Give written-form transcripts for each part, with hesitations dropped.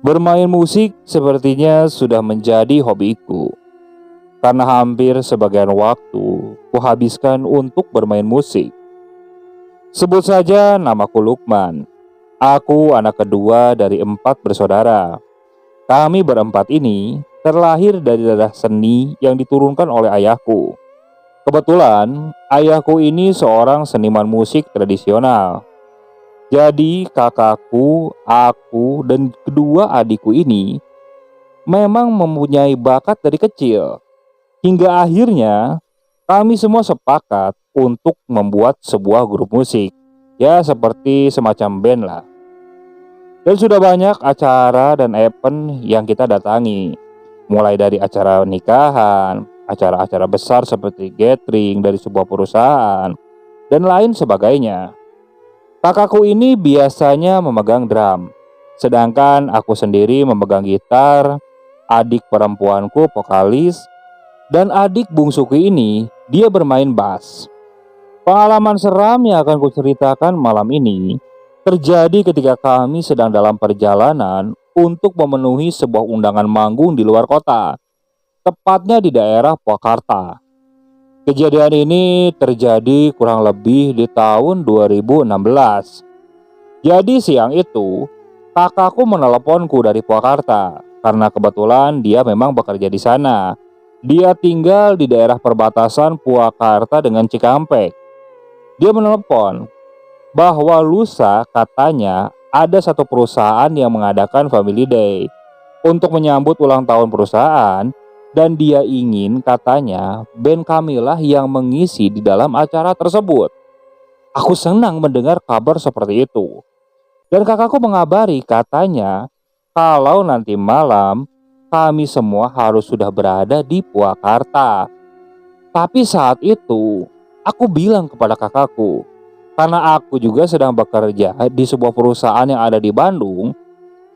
Bermain musik sepertinya sudah menjadi hobiku, karena hampir sebagian waktu kuhabiskan untuk bermain musik. Sebut saja namaku Lukman. Aku anak kedua dari 4 bersaudara. Kami berempat ini terlahir dari darah seni yang diturunkan oleh ayahku. Kebetulan, ayahku ini seorang seniman musik tradisional. Jadi kakakku, aku, dan kedua adikku ini memang mempunyai bakat dari kecil. Hingga akhirnya kami semua sepakat untuk membuat sebuah grup musik. Ya seperti semacam band lah. Dan sudah banyak acara dan event yang kita datangi. Mulai dari acara nikahan, acara-acara besar seperti gathering dari sebuah perusahaan, dan lain sebagainya. Kakakku ini biasanya memegang drum, sedangkan aku sendiri memegang gitar, adik perempuanku vokalis, dan adik bungsuku ini dia bermain bass. Pengalaman seram yang akan kuceritakan malam ini terjadi ketika kami sedang dalam perjalanan untuk memenuhi sebuah undangan manggung di luar kota, tepatnya di daerah Purwakarta. Kejadian ini terjadi kurang lebih di tahun 2016. Jadi siang itu, kakakku meneleponku dari Purwakarta karena kebetulan dia memang bekerja di sana. Dia tinggal di daerah perbatasan Purwakarta dengan Cikampek. Dia menelepon bahwa lusa katanya ada satu perusahaan yang mengadakan Family Day untuk menyambut ulang tahun perusahaan, dan dia ingin katanya band kamilah yang mengisi di dalam acara tersebut. Aku senang mendengar kabar seperti itu. Dan kakakku mengabari katanya kalau nanti malam kami semua harus sudah berada di Purwakarta. Tapi saat itu aku bilang kepada kakakku, karena aku juga sedang bekerja di sebuah perusahaan yang ada di Bandung,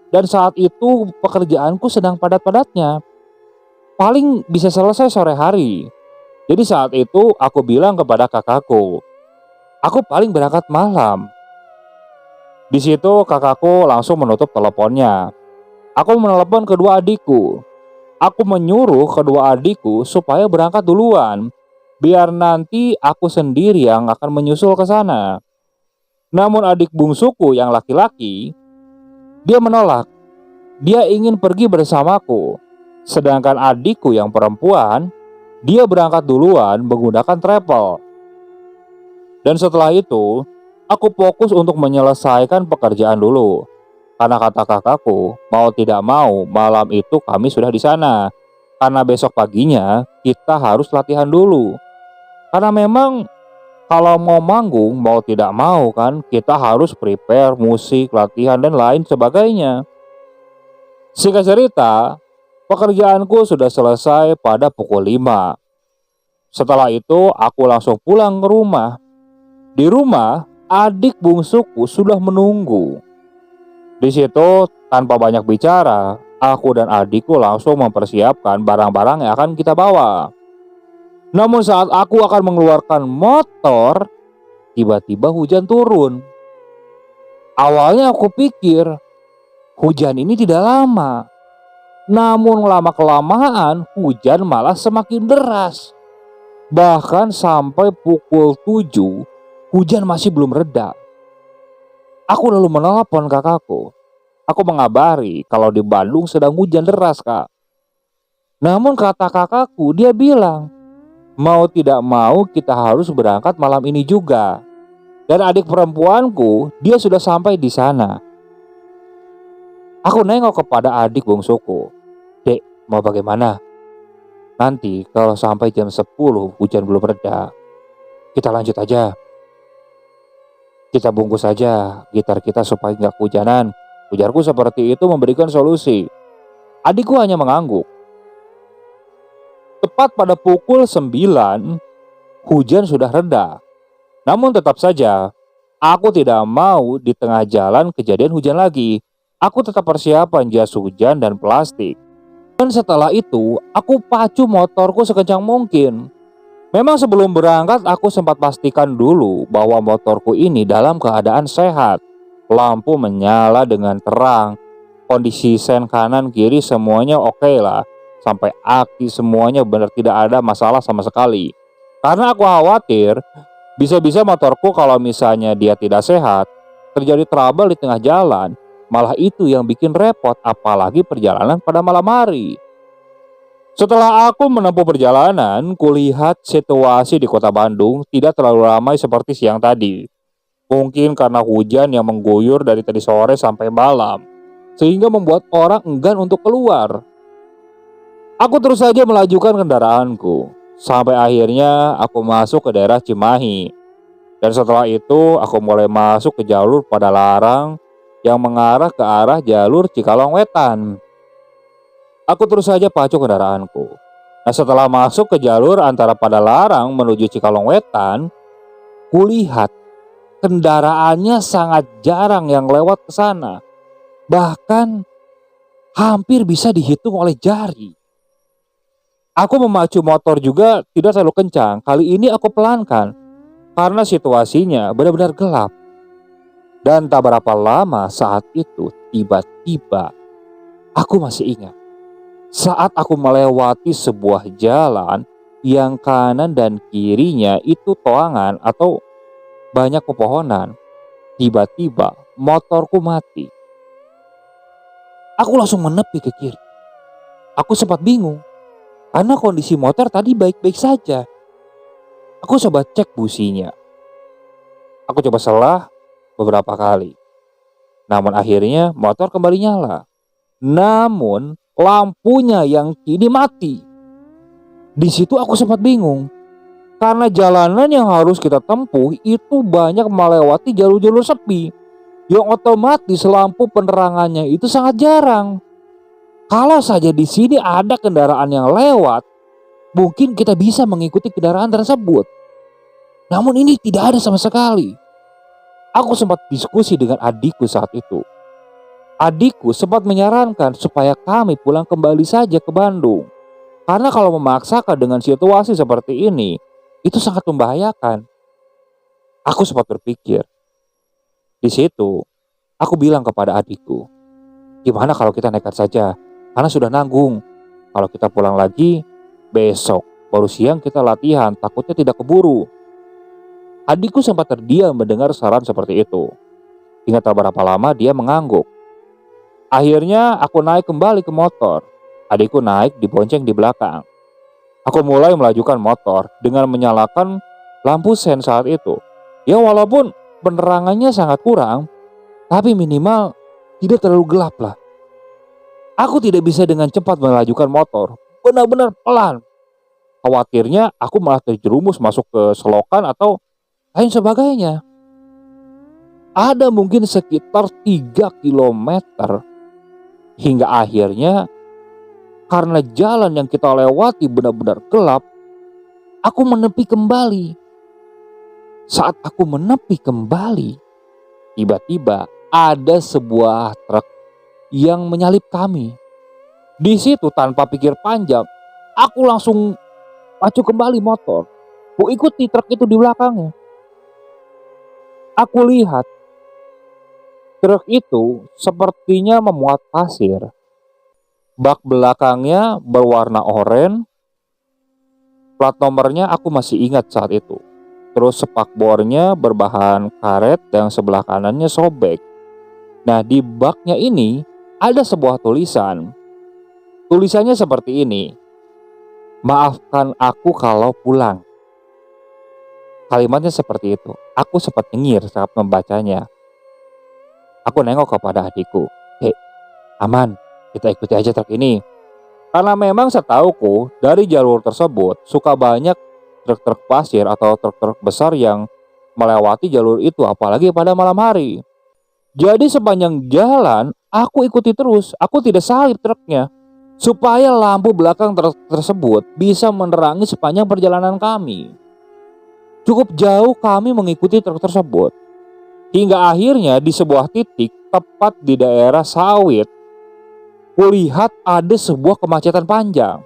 dan saat itu pekerjaanku sedang padat-padatnya. Paling bisa selesai sore hari. Jadi saat itu aku bilang kepada kakakku, aku paling berangkat malam. Di situ kakakku langsung menutup teleponnya. Aku menelepon kedua adikku. Aku menyuruh kedua adikku supaya berangkat duluan, biar nanti aku sendiri yang akan menyusul ke sana. Namun adik bungsuku yang laki-laki, dia menolak. Dia ingin pergi bersamaku. Sedangkan adikku yang perempuan, dia berangkat duluan menggunakan travel. Dan setelah itu, aku fokus untuk menyelesaikan pekerjaan dulu. Karena kata kakakku, mau tidak mau malam itu kami sudah di sana. Karena besok paginya kita harus latihan dulu. Karena memang kalau mau manggung mau tidak mau kan kita harus prepare musik, latihan dan lain sebagainya. Singkat cerita, pekerjaanku sudah selesai pada pukul 5. Setelah itu aku langsung pulang ke rumah. Di rumah, adik bungsuku sudah menunggu. Di situ tanpa banyak bicara, aku dan adikku langsung mempersiapkan barang-barang yang akan kita bawa. Namun saat aku akan mengeluarkan motor, tiba-tiba hujan turun. Awalnya aku pikir hujan ini tidak lama. Namun lama-kelamaan hujan malah semakin deras. Bahkan sampai pukul 7 hujan masih belum reda. Aku lalu menelepon kakakku. Aku mengabari kalau di Bandung sedang hujan deras, Kak. Namun kata kakakku, dia bilang, mau tidak mau kita harus berangkat malam ini juga. Dan adik perempuanku, dia sudah sampai di sana. Aku nengok kepada adik bungsuku. Dek, mau bagaimana? Nanti kalau sampai jam 10 hujan belum reda, kita lanjut aja. Kita bungkus saja gitar kita supaya nggak kehujanan. Ujarku seperti itu memberikan solusi. Adikku hanya mengangguk. Tepat pada pukul 9, hujan sudah reda. Namun tetap saja, aku tidak mau di tengah jalan kejadian hujan lagi. Aku tetap persiapan jas hujan dan plastik. Dan setelah itu, aku pacu motorku sekencang mungkin. Memang sebelum berangkat aku sempat pastikan dulu bahwa motorku ini dalam keadaan sehat. Lampu menyala dengan terang. Kondisi sen kanan kiri semuanya oke lah. Sampai aki semuanya benar tidak ada masalah sama sekali. Karena aku khawatir bisa-bisa motorku kalau misalnya dia tidak sehat, terjadi trouble di tengah jalan. Malah itu yang bikin repot, apalagi perjalanan pada malam hari. Setelah aku menempuh perjalanan, kulihat situasi di kota Bandung tidak terlalu ramai seperti siang tadi. Mungkin karena hujan yang mengguyur dari tadi sore sampai malam, sehingga membuat orang enggan untuk keluar. Aku terus saja melajukan kendaraanku, sampai akhirnya aku masuk ke daerah Cimahi. Dan setelah itu aku mulai masuk ke jalur pada larang yang mengarah ke arah jalur Cikalong Wetan. Aku terus saja pacu kendaraanku. Nah, setelah masuk ke jalur antara pada larang menuju Cikalong Wetan, kulihat kendaraannya sangat jarang yang lewat ke sana. Bahkan hampir bisa dihitung oleh jari. Aku memacu motor juga tidak terlalu kencang. Kali ini aku pelankan karena situasinya benar-benar gelap. Dan tak berapa lama saat itu tiba-tiba aku masih ingat. Saat aku melewati sebuah jalan yang kanan dan kirinya itu toangan atau banyak pepohonan. Tiba-tiba motorku mati. Aku langsung menepi ke kiri. Aku sempat bingung karena kondisi motor tadi baik-baik saja. Aku coba cek businya. Aku coba selah beberapa kali. Namun akhirnya motor kembali nyala. Namun lampunya yang kini mati. Di situ aku sempat bingung. Karena jalanan yang harus kita tempuh itu banyak melewati jalur-jalur sepi. Yang otomatis lampu penerangannya itu sangat jarang. Kalau saja di sini ada kendaraan yang lewat, mungkin kita bisa mengikuti kendaraan tersebut. Namun ini tidak ada sama sekali. Aku sempat diskusi dengan adikku saat itu. Adikku sempat menyarankan supaya kami pulang kembali saja ke Bandung. Karena kalau memaksakan dengan situasi seperti ini, itu sangat membahayakan. Aku sempat berpikir. Di situ, aku bilang kepada adikku, gimana kalau kita nekat saja? Karena sudah nanggung. Kalau kita pulang lagi, besok baru siang kita latihan, takutnya tidak keburu. Adikku sempat terdiam mendengar saran seperti itu. Hingga tak berapa lama dia mengangguk. Akhirnya aku naik kembali ke motor. Adikku naik dibonceng di belakang. Aku mulai melajukan motor dengan menyalakan lampu sen saat itu. Ya walaupun penerangannya sangat kurang, tapi minimal tidak terlalu gelap lah. Aku tidak bisa dengan cepat melajukan motor, benar-benar pelan. Khawatirnya aku malah terjerumus masuk ke selokan atau lain sebagainya. Ada mungkin sekitar 3 kilometer. Hingga akhirnya karena jalan yang kita lewati benar-benar gelap, aku menepi kembali. Saat aku menepi kembali, tiba-tiba ada sebuah truk yang menyalip kami. Di situ tanpa pikir panjang, aku langsung pacu kembali motor. Ku ikuti truk itu di belakangnya. Aku lihat truk itu sepertinya memuat pasir. Bak belakangnya berwarna oranye. Plat nomornya aku masih ingat saat itu. Terus spakbornya berbahan karet yang sebelah kanannya sobek. Nah, di baknya ini ada sebuah tulisan. Tulisannya seperti ini. Maafkan aku kalau pulang. Kalimatnya seperti itu. Aku sempat nyengir saat membacanya. Aku nengok kepada adikku. Hei, aman, kita ikuti aja truk ini. Karena memang setauku dari jalur tersebut suka banyak truk-truk pasir atau truk-truk besar yang melewati jalur itu, apalagi pada malam hari. Jadi sepanjang jalan aku ikuti terus, aku tidak salip truknya. Supaya lampu belakang tersebut bisa menerangi sepanjang perjalanan kami. Cukup jauh kami mengikuti truk tersebut. Hingga akhirnya di sebuah titik tepat di daerah sawit, kulihat ada sebuah kemacetan panjang.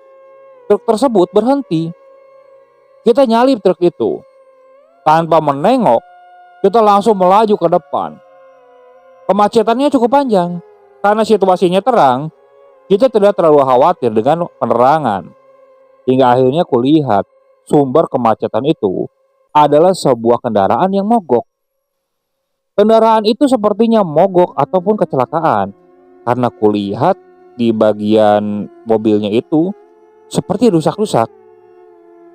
Truk tersebut berhenti. Kita nyalip truk itu. Tanpa menengok, kita langsung melaju ke depan. Kemacetannya cukup panjang. Karena situasinya terang, kita tidak terlalu khawatir dengan penerangan. Hingga akhirnya kulihat sumber kemacetan itu adalah sebuah kendaraan yang mogok. Kendaraan itu sepertinya mogok ataupun kecelakaan karena kulihat di bagian mobilnya itu seperti rusak-rusak.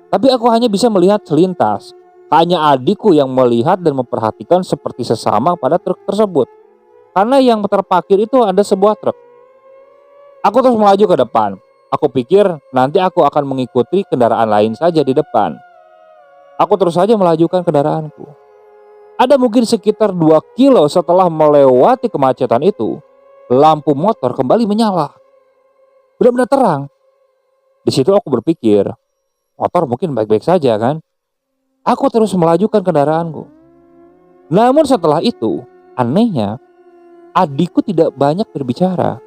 Tapi aku hanya bisa melihat selintas. Hanya adikku yang melihat dan memperhatikan seperti sesama pada truk tersebut. Karena yang terparkir itu ada sebuah truk. Aku terus melaju ke depan. Aku pikir nanti aku akan mengikuti kendaraan lain saja di depan. Aku terus saja melajukan kendaraanku. Ada mungkin sekitar 2 kilo setelah melewati kemacetan itu, lampu motor kembali menyala. Benar-benar terang. Di situ aku berpikir, motor mungkin baik-baik saja kan? Aku terus melajukan kendaraanku. Namun setelah itu, anehnya, adikku tidak banyak berbicara.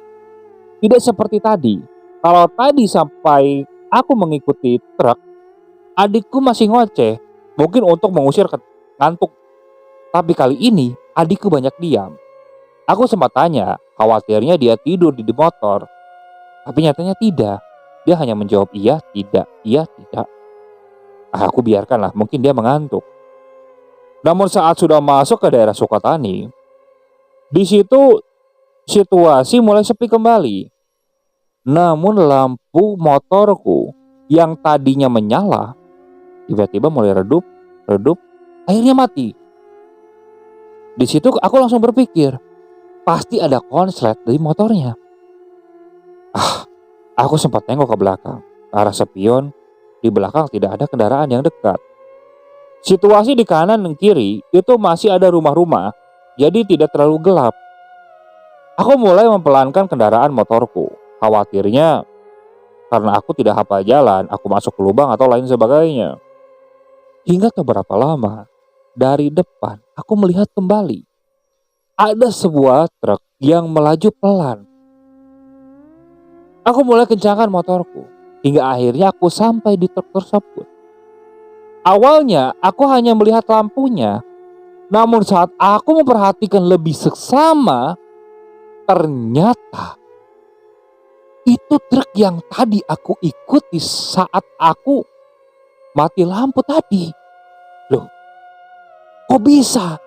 Tidak seperti tadi. Kalau tadi sampai aku mengikuti truk, adikku masih ngoceh, mungkin untuk mengusir ngantuk. Tapi kali ini, adikku banyak diam. Aku sempat tanya, khawatirnya dia tidur di motor. Tapi nyatanya tidak. Dia hanya menjawab iya, tidak, iya, tidak. Aku biarkanlah, mungkin dia mengantuk. Namun saat sudah masuk ke daerah Sukatani, di situ situasi mulai sepi kembali. Namun lampu motorku yang tadinya menyala, tiba-tiba mulai redup, akhirnya mati. Di situ aku langsung berpikir, pasti ada konslet dari motornya. Aku sempat tengok ke belakang, ke arah spion. Di belakang tidak ada kendaraan yang dekat. Situasi di kanan dan kiri itu masih ada rumah-rumah, jadi tidak terlalu gelap. Aku mulai mempelankan kendaraan motorku. Khawatirnya karena aku tidak hafal jalan, aku masuk ke lubang atau lain sebagainya. Hingga beberapa lama, dari depan aku melihat kembali. Ada sebuah truk yang melaju pelan. Aku mulai kencangkan motorku. Hingga akhirnya aku sampai di truk tersebut. Awalnya aku hanya melihat lampunya. Namun saat aku memperhatikan lebih seksama, ternyata itu truk yang tadi aku ikuti saat aku mati lampu tadi. Loh, kok bisa?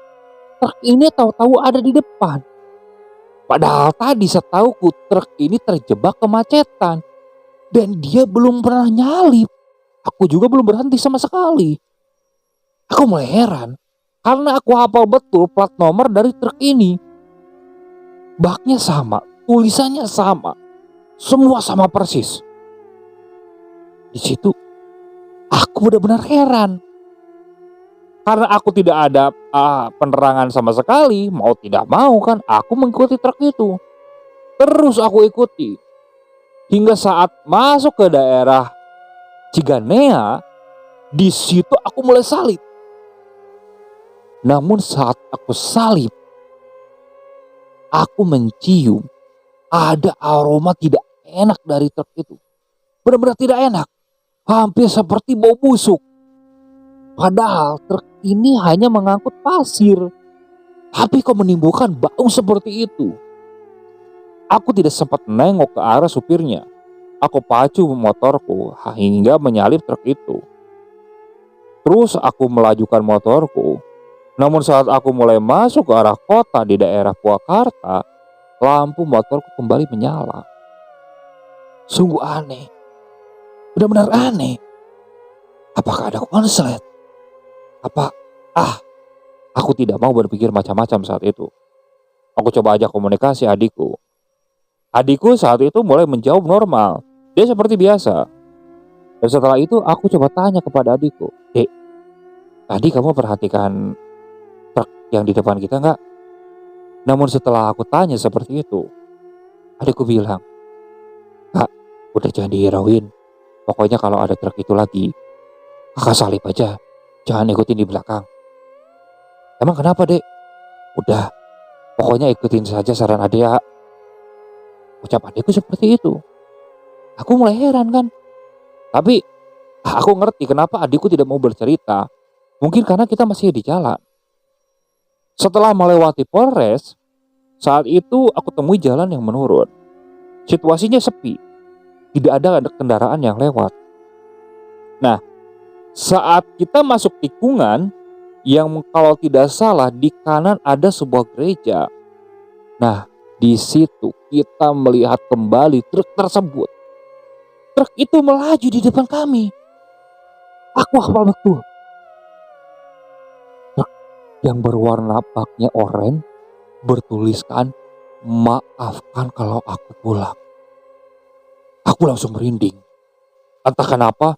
Truk ini tahu-tahu ada di depan. Padahal tadi setauku truk ini terjebak kemacetan. Dan dia belum pernah nyalip. Aku juga belum berhenti sama sekali. Aku mulai heran. Karena aku hafal betul plat nomor dari truk ini. Baknya sama. Tulisannya sama. Semua sama persis. Di situ aku benar-benar heran. Karena aku tidak ada penerangan sama sekali. Mau tidak mau kan aku mengikuti truk itu. Terus aku ikuti. Hingga saat masuk ke daerah Ciganea, di situ aku mulai salib. Namun saat aku salib, aku mencium ada aroma tidak enak dari truk itu. Benar-benar tidak enak. Hampir seperti bau busuk. Padahal truk ini hanya mengangkut pasir. Tapi kok menimbulkan bau seperti itu? Aku tidak sempat menengok ke arah supirnya. Aku pacu motorku hingga menyalip truk itu. Terus aku melajukan motorku. Namun saat aku mulai masuk ke arah kota di daerah Purwakarta, lampu motorku kembali menyala. Sungguh aneh. Benar-benar aneh. Apakah ada konslet? Aku tidak mau berpikir macam-macam saat itu. Aku coba ajak komunikasi adikku. Adikku saat itu mulai menjawab normal. Dia seperti biasa. Dan setelah itu aku coba tanya kepada adikku. Dek, tadi kamu perhatikan truk yang di depan kita nggak? Namun setelah aku tanya seperti itu, adikku bilang, Kak, udah jangan dihirauin. Pokoknya kalau ada truk itu lagi, kakak salip aja. Jangan ikutin di belakang. Emang kenapa, Dek? Udah, pokoknya ikutin saja saran adik ya. Ucap adikku seperti itu. Aku mulai heran kan. Tapi aku ngerti kenapa adikku tidak mau bercerita. Mungkin karena kita masih di jalan. Setelah melewati Polres, Saat itu aku temui jalan yang menurun. Situasinya sepi, tidak ada kendaraan yang lewat. Nah, saat kita masuk tikungan yang kalau tidak salah di kanan ada sebuah gereja. Nah, di situ kita melihat kembali truk tersebut. Truk itu melaju di depan kami. Aku hafal betul. Truk yang berwarna baknya oranye bertuliskan, "Maafkan kalau aku pulang." Aku langsung merinding. Entah kenapa,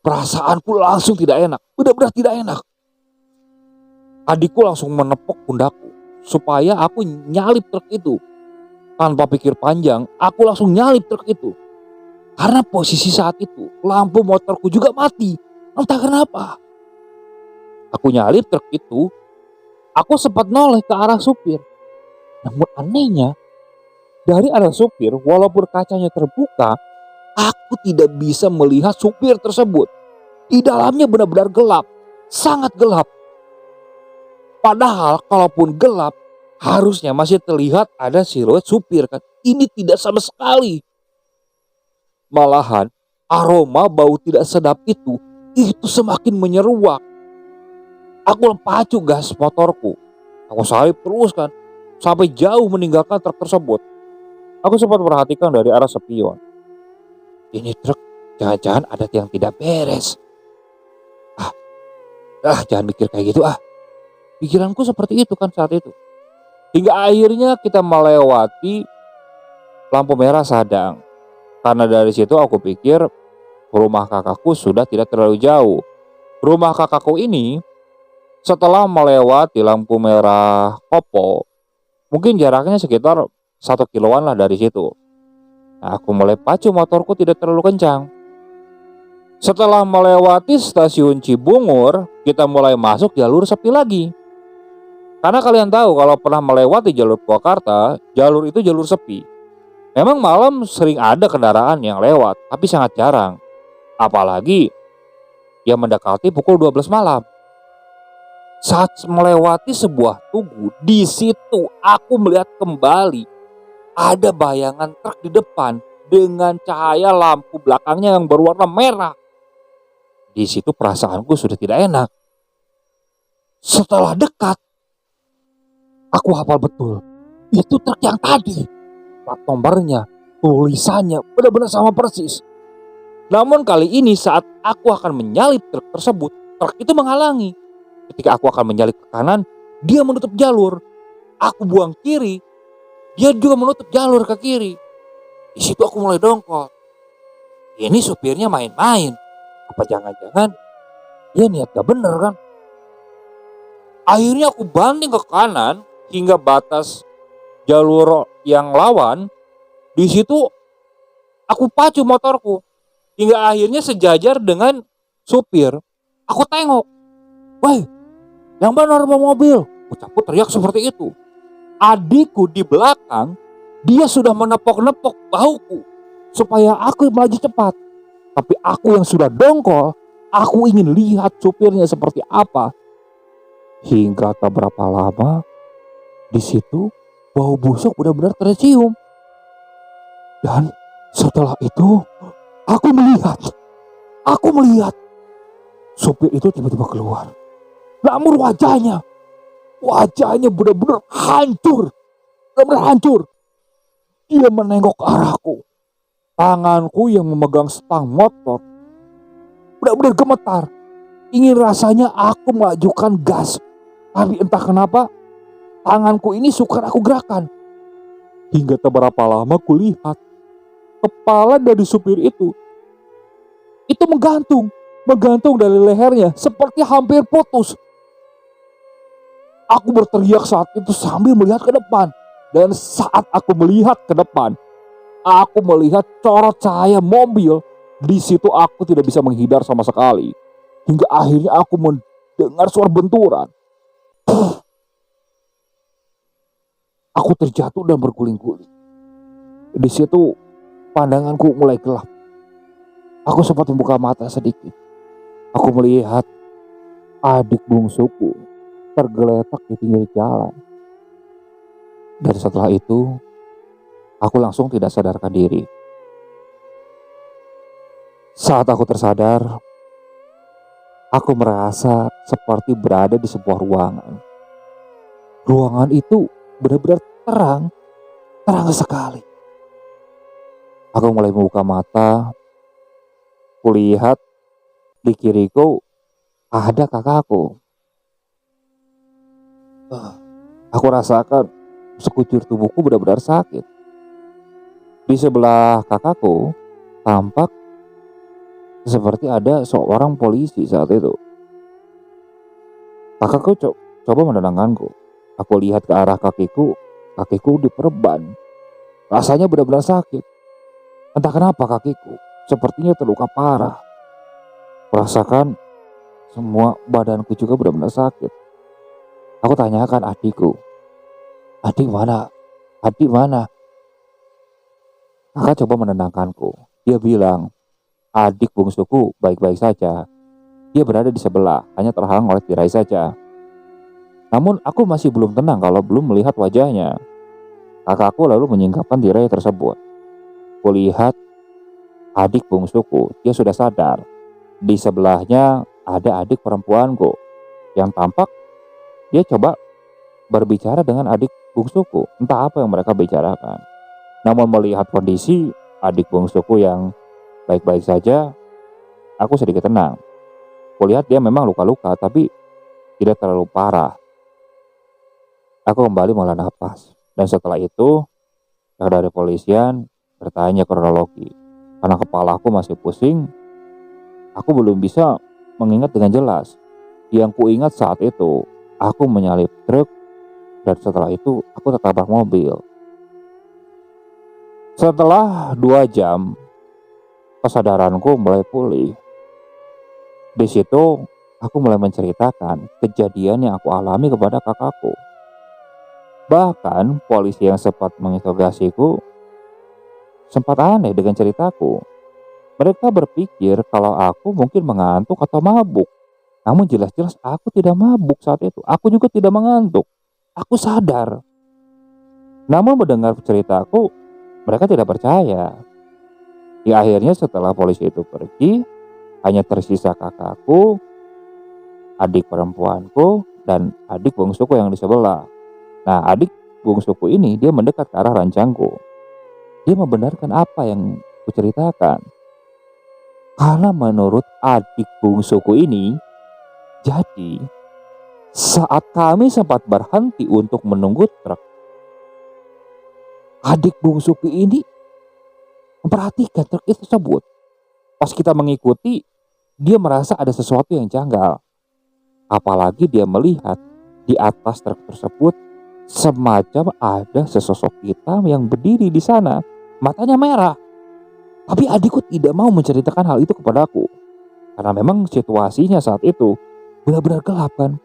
perasaanku langsung tidak enak. Benar-benar tidak enak. Adikku langsung menepuk pundakku supaya aku nyalip truk itu. Tanpa pikir panjang, aku langsung nyalip truk itu. Karena posisi saat itu, lampu motorku juga mati. Entah kenapa. Aku nyalip truk itu, aku sempat noleh ke arah supir. Namun anehnya, dari arah supir, walaupun kacanya terbuka, aku tidak bisa melihat supir tersebut. Di dalamnya benar-benar gelap, sangat gelap. Padahal kalaupun gelap, harusnya masih terlihat ada siluet supir kan. Ini tidak sama sekali. Malahan aroma bau tidak sedap itu semakin menyeruak. Aku pacu gas motorku. Aku salip terus kan, sampai jauh meninggalkan truk tersebut. Aku sempat perhatikan dari arah spion. Ini truk jangan-jangan ada yang tidak beres. Jangan mikir kayak gitu. Pikiranku seperti itu kan saat itu. Hingga akhirnya kita melewati lampu merah sadang. Karena dari situ aku pikir rumah kakakku sudah tidak terlalu jauh. Rumah kakakku ini setelah melewati lampu merah Kopo, mungkin jaraknya sekitar 1 kiloan lah dari situ. Nah, aku mulai pacu motorku tidak terlalu kencang. Setelah melewati stasiun Cibungur, kita mulai masuk jalur sepi lagi. Karena kalian tahu kalau pernah melewati jalur Purwakarta, jalur itu jalur sepi. Memang malam sering ada kendaraan yang lewat, tapi sangat jarang. Apalagi yang mendekati pukul 12 malam. Saat melewati sebuah tugu, di situ aku melihat kembali ada bayangan truk di depan dengan cahaya lampu belakangnya yang berwarna merah. Di situ perasaanku sudah tidak enak. Setelah dekat, aku hafal betul, itu truk yang tadi. Plat nomornya, tulisannya benar-benar sama persis. Namun kali ini saat aku akan menyalip truk tersebut, truk itu menghalangi. Ketika aku akan menyalip ke kanan, dia menutup jalur. Aku buang kiri, dia juga menutup jalur ke kiri. Di situ aku mulai dongkol. Ini supirnya main-main. Apa jangan-jangan dia niat gak bener kan? Akhirnya aku banting ke kanan hingga batas jalur yang lawan. Di situ aku pacu motorku hingga akhirnya sejajar dengan supir. Aku tengok, "Woi, yang benar bawa mobil." Ucapku teriak seperti itu. Adikku di belakang, dia sudah menepok-nepok bahuku supaya aku maju cepat. Tapi aku yang sudah dongkol, aku ingin lihat supirnya seperti apa. Hingga tak berapa lama, di situ bau busuk benar-benar tercium. Dan setelah itu, aku melihat supir itu tiba-tiba keluar. Namun wajahnya benar-benar hancur. Dia menengok ke arahku. Tanganku yang memegang stang motor benar-benar gemetar. Ingin rasanya aku melajukan gas. Tapi entah kenapa tanganku ini sukar aku gerakan. Hingga tak berapa lama kulihat kepala dari supir itu menggantung dari lehernya seperti hampir putus. Aku berteriak saat itu sambil melihat ke depan. Dan saat aku melihat ke depan, aku melihat corot cahaya mobil. Di situ aku tidak bisa menghindar sama sekali. Hingga akhirnya aku mendengar suara benturan. Aku terjatuh dan berguling-guling. Di situ pandanganku mulai gelap. Aku sempat membuka mata sedikit. Aku melihat adik bungsuku tergeletak di pinggir jalan. Dan setelah itu, aku langsung tidak sadarkan diri. Saat aku tersadar, aku merasa seperti berada di sebuah ruangan. Ruangan itu benar-benar terang, terang sekali. Aku mulai membuka mata, kulihat di kiriku ada kakakku. Aku rasakan sekujur tubuhku benar-benar sakit. Di sebelah kakakku tampak seperti ada seorang polisi saat itu. Kakakku coba menenangkanku. Aku lihat ke arah kakiku diperban. Rasanya benar-benar sakit. Entah kenapa kakiku sepertinya terluka parah. Rasakan semua badanku juga benar-benar sakit. Aku tanyakan adikku, "Adik mana? Adik mana?" Kakak coba menenangkanku. Dia bilang, "Adik bungsuku baik-baik saja. Dia berada di sebelah, hanya terhalang oleh tirai saja." Namun aku masih belum tenang kalau belum melihat wajahnya. Kakakku lalu menyingkapkan tirai tersebut. Kulihat adik bungsuku, dia sudah sadar. Di sebelahnya ada adik perempuanku yang tampak dia coba berbicara dengan adik bungsuku. Entah apa yang mereka bicarakan. Namun melihat kondisi adik bungsuku yang baik-baik saja, aku sedikit tenang. Kulihat dia memang luka-luka tapi tidak terlalu parah. Aku kembali menghela nafas. Dan setelah itu, pihak dari polisian bertanya kronologi. Karena kepala aku masih pusing, aku belum bisa mengingat dengan jelas. Yang kuingat saat itu, aku menyalip truk dan setelah itu aku tertabrak mobil. Setelah 2 jam, kesadaranku mulai pulih. Di situ, aku mulai menceritakan kejadian yang aku alami kepada kakakku. Bahkan polisi yang sempat menginterogasiku sempat aneh dengan ceritaku. Mereka berpikir kalau aku mungkin mengantuk atau mabuk. Namun jelas-jelas aku tidak mabuk saat itu. Aku juga tidak mengantuk. Aku sadar. Namun mendengar ceritaku, mereka tidak percaya. Di akhirnya setelah polisi itu pergi, hanya tersisa kakakku, adik perempuanku, dan adik bungsuku yang di sebelah. Nah, adik bungsuku ini dia mendekat ke arah ranjangku. Dia membenarkan apa yang kuceritakan. Karena menurut adik bungsuku ini, jadi saat kami sempat berhenti untuk menunggu truk, adik bungsuku ini memperhatikan truk itu tersebut. Pas kita mengikuti, dia merasa ada sesuatu yang janggal. Apalagi dia melihat di atas truk tersebut semacam ada sesosok hitam yang berdiri di sana, matanya merah. Tapi adikku tidak mau menceritakan hal itu kepadaku, karena memang situasinya saat itu benar-benar gelap kan.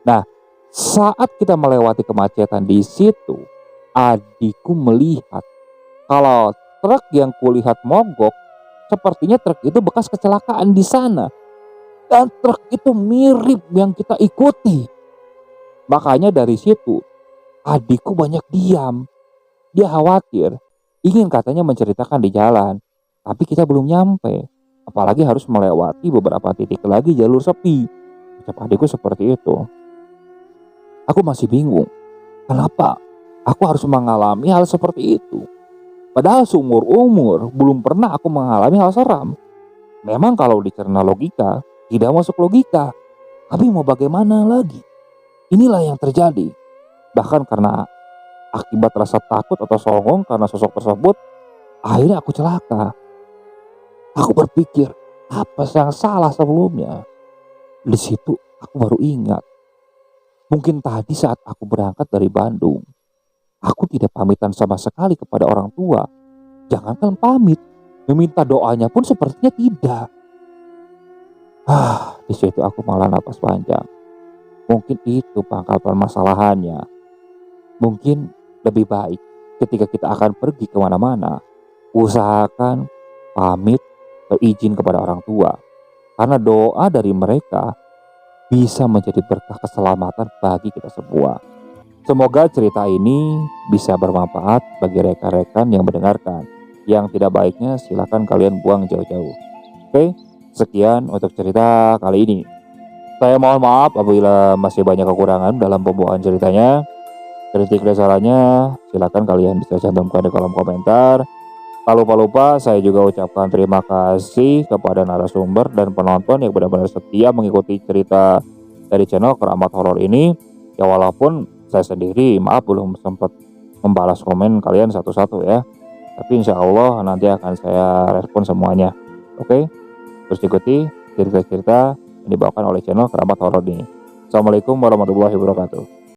Nah, saat kita melewati kemacetan di situ, adikku melihat kalau truk yang kulihat mogok, sepertinya truk itu bekas kecelakaan di sana. Dan truk itu mirip yang kita ikuti. Makanya dari situ, adikku banyak diam. Dia khawatir, ingin katanya menceritakan di jalan. Tapi kita belum nyampe. Apalagi harus melewati beberapa titik lagi jalur sepi. Ucap adikku seperti itu. Aku masih bingung. Kenapa aku harus mengalami hal seperti itu? Padahal seumur umur belum pernah aku mengalami hal seram. Memang kalau dicerna logika, tidak masuk logika. Tapi mau bagaimana lagi? Inilah yang terjadi. Bahkan karena akibat rasa takut atau songong karena sosok tersebut, akhirnya aku celaka. Aku berpikir, apa yang salah sebelumnya? Di situ aku baru ingat. Mungkin tadi saat aku berangkat dari Bandung, aku tidak pamitan sama sekali kepada orang tua. Jangankan pamit, meminta doanya pun sepertinya tidak. Di situ aku malah napas panjang. Mungkin itu pangkal permasalahannya. Mungkin lebih baik ketika kita akan pergi kemana-mana, usahakan pamit atau izin kepada orang tua. Karena doa dari mereka bisa menjadi berkah keselamatan bagi kita semua. Semoga cerita ini bisa bermanfaat bagi rekan-rekan yang mendengarkan. Yang tidak baiknya silakan kalian buang jauh-jauh. Oke, sekian untuk cerita kali ini. Saya mohon maaf apabila masih banyak kekurangan dalam pembuatan ceritanya. Kritik dan sarannya silakan kalian bisa cantumkan di kolom komentar. Tak lupa-lupa saya juga ucapkan terima kasih kepada narasumber dan penonton yang benar-benar setia mengikuti cerita dari channel Keramat Horor ini. Ya walaupun saya sendiri maaf belum sempat membalas komen kalian satu-satu ya. Tapi insya Allah nanti akan saya respon semuanya. Oke, terus ikuti cerita-cerita yang dibawakan oleh channel Keramat Horor ini. Assalamualaikum warahmatullahi wabarakatuh.